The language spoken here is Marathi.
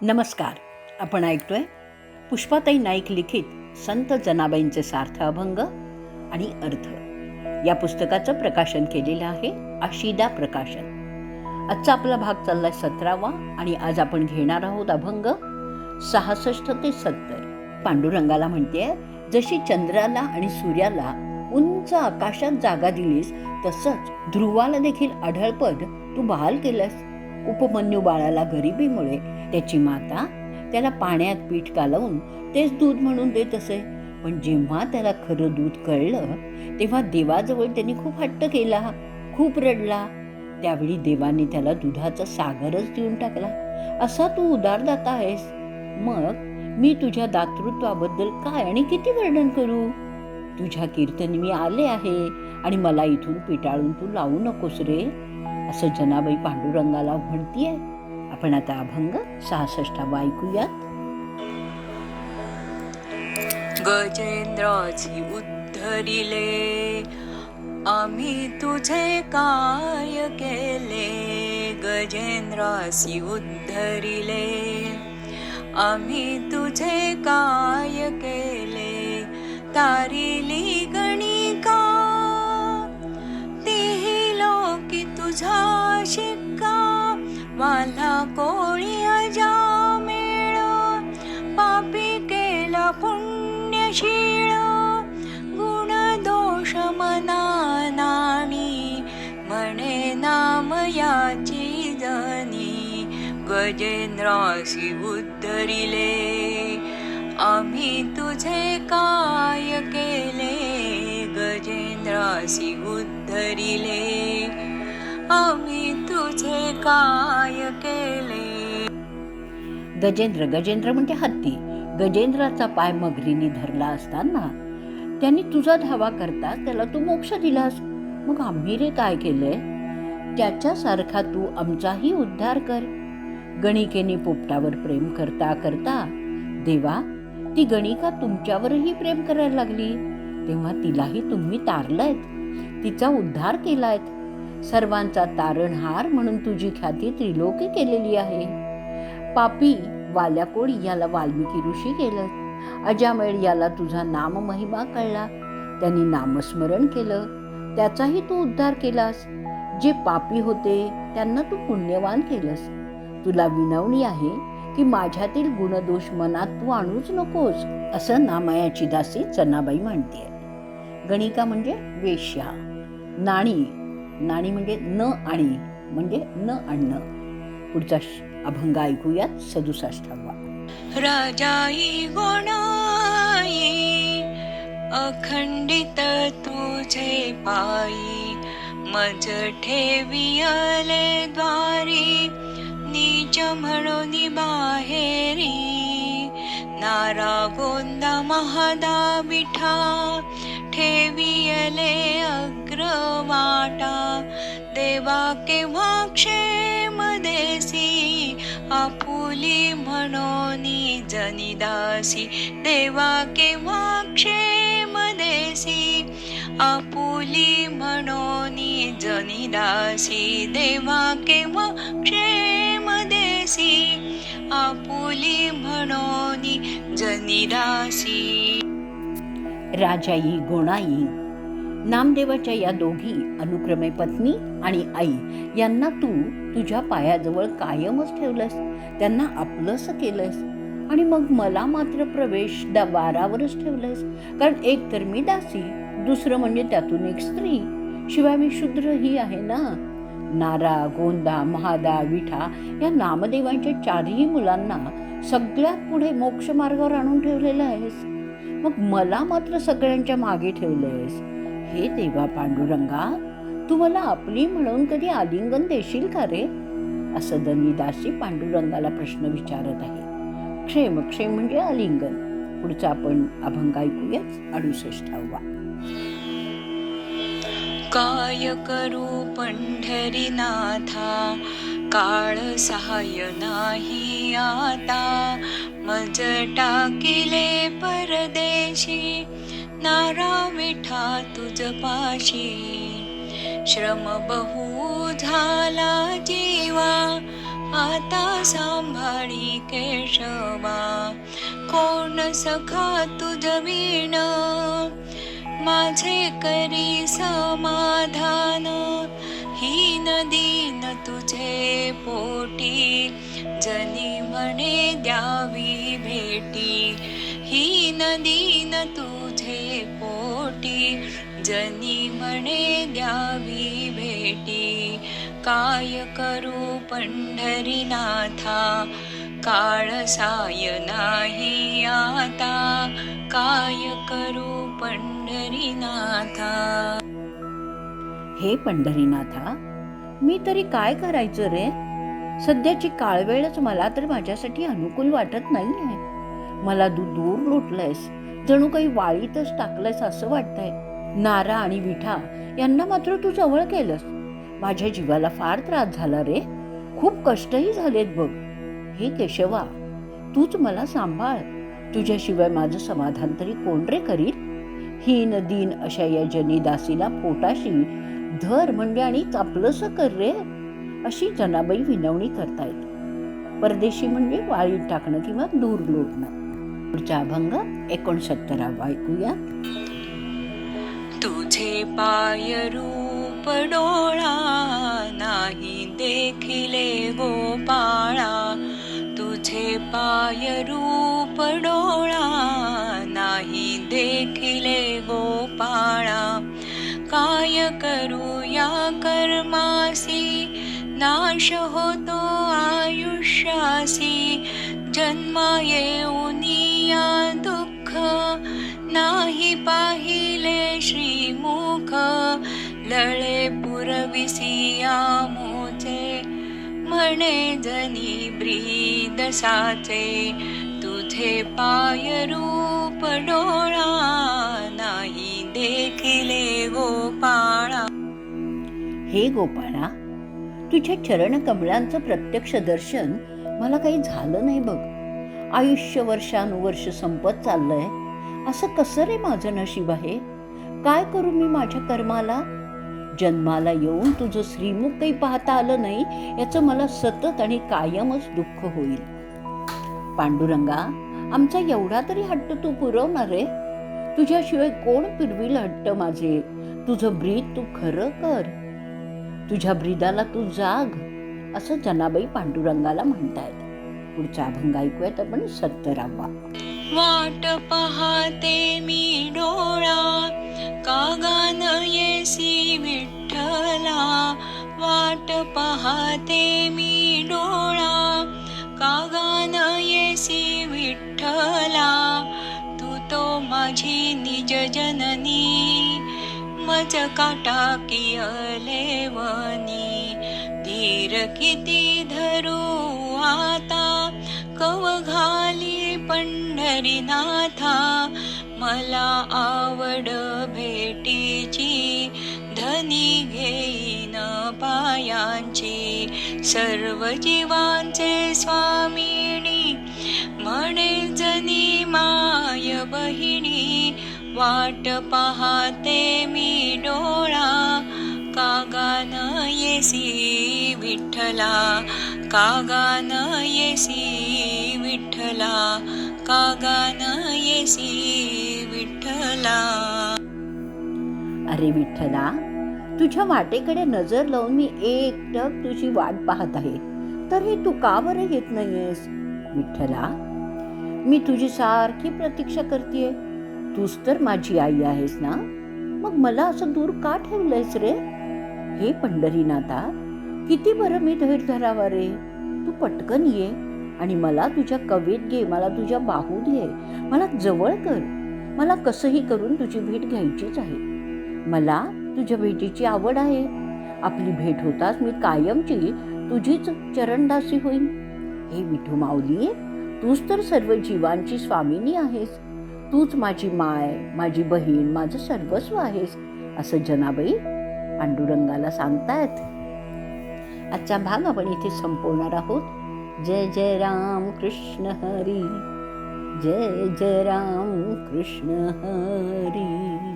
नमस्कार. आपण ऐकतोय पुष्पाताई नाईक लिखित संत जनाबाईंचे सार्थ अभंग आणि अर्थ या पुस्तकाचं प्रकाशन केलेलं आहे आशिदा प्रकाशन. आजचा आपला भाग चाललाय 17वा आणि आज आपण घेणार आहोत अभंग 66 ते 70. पांडुरंगाला म्हणते, जशी चंद्राला आणि सूर्याला उंच आकाशात जागा दिलीस तसंच ध्रुवाला देखील आढळपद तू बहाल केलंस. उपमन्यू बाळाला गरिबीमुळे त्याची माता त्याला पाण्यात पीठ कालवून तेच दूध म्हणून देत असे, पण जेव्हा त्याला खरं दूध कळलं तेव्हा देवाजवळ त्यांनी खूप हट्ट केला, खूप रडला. त्यावेळी देवाने त्याला दुधाचा सागरच देऊन टाकला. असा तू उदारदाता आहेस. मग मी तुझ्या दातृत्वाबद्दल काय आणि किती वर्णन करू. तुझ्या कीर्तनी मी आले आहे आणि मला इथून पिटाळून तू लावू नकोस रे, असं जनाबाई पांडुरंगाला म्हणतीये. आपण आता अभंग 66वा ऐकूयात. गजेंद्राची उद्धरिले आम्ही तुझे काय केले. गजेंद्राची उद्धरिले आम्ही तुझे काय केले. तारिली गणिका तीही लोकी तुझा शिक्का. वाला कोळी अजामेळ पापी केला पुण्यशीळ. गुण दोष मना नाणी म्हणे नाम याची जनी. गजेंद्रासी उद्धरिले आम्ही तुझे काय केले. गजेंद्रासी उद्धरिले आम्ही तुझे काय केले. गजेंद्र म्हणजे हत्ती. गजेंद्राचा पाय मगरीने धरला असताना त्यांनी तुझा धावा करता त्याला तू मोक्ष दिलास. मग आम्ही रे काय केलंय. त्याच्यासारखा तू आमचाही उद्धार कर. गणिकेने पोपटावर प्रेम करता करता देवा ती गणिका तुमच्यावरही प्रेम करायला लागली, तेव्हा तिलाही तुम्ही तारलायत, तिचा उद्धार केलायत. सर्वांचा तारणहार म्हणून तुझी ख्याती त्रिलोकी केलेली आहे. पापी वाल्या कोळी याला वाल्मिकी ऋषी केलं. अजामेळ याला तुझा नाम महिमा कळला, त्यांनी नामस्मरण केलं, त्याचाही तू उद्धार केलास. जे पापी होते त्यांना तू पुण्यवान केलंस. तुला विनवणी आहे की माझ्यातील गुणदोष मनात तू आणूच नकोस, असं नामायाची दासी जनाबाई म्हणते. गणिका म्हणजे वेश्या. नाणी म्हणजे न आणि म्हणजे न आणणं. पुढचा अभंग ऐकूयात 67वा. राजाई गोणाई अखंडित तुझे पायी. मज ठेवियले द्वारी नीच म्हणून बाहेरी. नारा गोंदा महादा विठा ठेवियले अग्रवाटा. देवा केव्हा क्षेम देसी आपुली म्हणोनी जनिदासी. देवा केव्हा क्षेम देसी आपुली म्हणोनी जनिदासी. देवा केव्हा क्षेम देसी आपुली म्हणोनी जनिदासी. राजाई गोणाई नामदेवाच्या या दोघी अनुक्रमे पत्नी आणि आई यांना तू तुझ्या पायाजवळ कायमच ठेवलंस, त्यांना आपलंसं केलंस आणि मग मला मात्र प्रवेश दारावरच ठेवलंस. कारण एक तर मी दासी, दुसरं म्हणजे त्यातून एक स्त्री, शिवाय मी शूद्र ही आहे ना. नारा गोंदा महादा विठा या नामदेवांच्या चारही मुलांना सगळ्यात पुढे मोक्ष मार्गावर आणून ठेवलेलं आहेस, मग मला मात्र सगळ्यांच्या मागे ठेवलंयस. हे देवा पांडुरंगा, तू मला आपली म्हणून कधी आलिंगन देशील का रे, असं दनीदासी पांडुरंगाला प्रश्न विचारत आहे. क्षेम म्हणजे आलिंगन. पुढचा आपण अभंग ऐकूयाच 68वा. काय करू पंढरीनाथा काळ सहाय्य नाही आता. मज टाकिले परदेशी नारा विठा तुझ पाशी. श्रम बहु झाला जीवा आता सांभाळी केशवा, कोण सखा तुझ वीण, माझे करी समाधान, हीन दीन तुझे पोटी, जनी म्हणे द्यावी भेटी, हीन दीन तुझे पोटी, जनी म्हणे द्यावी भेटी. काय करू पंढरीनाथा, काळ साय नाही आता, काय करू पंढरीनाथा. हे पंढरीनाथा, मी तरी काय करायचं रे? सध्याची काळवेळच मला तर माझ्यासाठी अनुकूल वाटत नाहीये. मला दूर लोटलंयस, जणू काही वाळीतच टाकलंयस असं वाटतंय. नारा आणि विठा यांना मात्र तू जवळ केलंस. माझ्या जीवाला फार त्रास झाला रे, खूप कष्टही झालेत बघ. हे केशवा, तूच मला सांभाळ. तुझ्याशिवाय माझं समाधान तरी कोण रे करील? हीन दीन अशा या जनीदासीला पोटाशी धर म्हणजे आणि आपलंसं कर रे, अशी जनाबाई विनवणी करतायत. परदेशी म्हणजे वाळीत टाकणं किंवा दूर लोटणं. पुढचा अभंग 69 ऐकूया. तुझे पाय रूप डोळा, नाही देखिले गोपाळा, तुझे पाय रूप डोळा, नाही देखिले गोपाळा. काय करू या कर्मासी, नाश होतो आयुष्यासी, जन्मा येऊन या दुःख, नाही पाहिले श्रीमुख, लळे पुरविसिया मोचे, म्हणे जनी ब्रीद साचे, तुझे पाय रूप डोळा, नाही देखिले गोपाळा. हे गोपाळा, तुझ्या चरण कमळांचं प्रत्यक्ष दर्शन मला काही झालं नाही बघ. आयुष्य वर्षानुवर्ष संपत चाललंय. असं कसं रे माझं नशीब आहे? काय करू मी माझ्या कर्माला? जन्माला येऊन तुझं श्रीमुख काही पाहता आलं नाही, याचं मला सतत आणि कायमच दुःख होईल. पांडुरंगा, आमचा एवढा तरी हट्ट तू पुरवणार रे? तुझ्याशिवाय कोण पिरविल हट्ट माझे? तुझं ब्रीद तू खरं कर, तुझ्या ब्रीदाला तू जाग, असं जनाबाई पांडुरंगाला म्हणतायत. पुढचा अभंग ऐकूयात आपण 70. वाट पाहते मी डोळा, कागान येसी विठ्ठला, वाट पाहते मी डोळा, कागान येसी विठ्ठला, तू तो माझी निज जननी, मज काटा कियले वनी, धीर किती धरू आता, कव घाली पंढरीनाथा, मला आवड भेटीची, धनी घेईन पायांची, सर्व जीवांचे स्वामिनी, म्हणे जनी माय बहिणी, वाट पाहते मी डोळा, कागान येसी विठ्ठला, कागान येसी विठ्ठला, कागान येसी विठ्ठला. अरे विठ्ठला, तुझ्या वाटेकडे नजर लावून मी एकटक तुझी वाट पाहत आहे, तर हे तू का बरं येत नाहीयेस? विठ्ठला, मी तुझी सारखी प्रतीक्षा करतेय. तूच तर माझी आई आहेस ना, मग मला असं दूर का ठेवलंयस रे? हे पंढरीनाथा, किती बरं मी धैर्य धरावा रे? तू पटकन ये आणि मला तुझ्या कवेत घे, मला तुझ्या बाहूत घे, मला जवळ कर. मला कसंही करून तुझी भेट घ्यायचीच आहे. मला तुझ्या भेटीची आवड आहे. आपली भेट होताच मी कायमची तुझीच चरणदासी होईन. हे विठू माऊली, तूच तर सर्व जीवांची स्वामिनी आहेस. तूच माझी माय, माझी बहीण, माझं सर्वस्व आहेस, असं जनाबाई पांडुरंगाला सांगतायत. आजचा भाग आपण इथे संपवणार आहोत. जय जय राम कृष्ण हरी, जय जय राम कृष्ण हरी.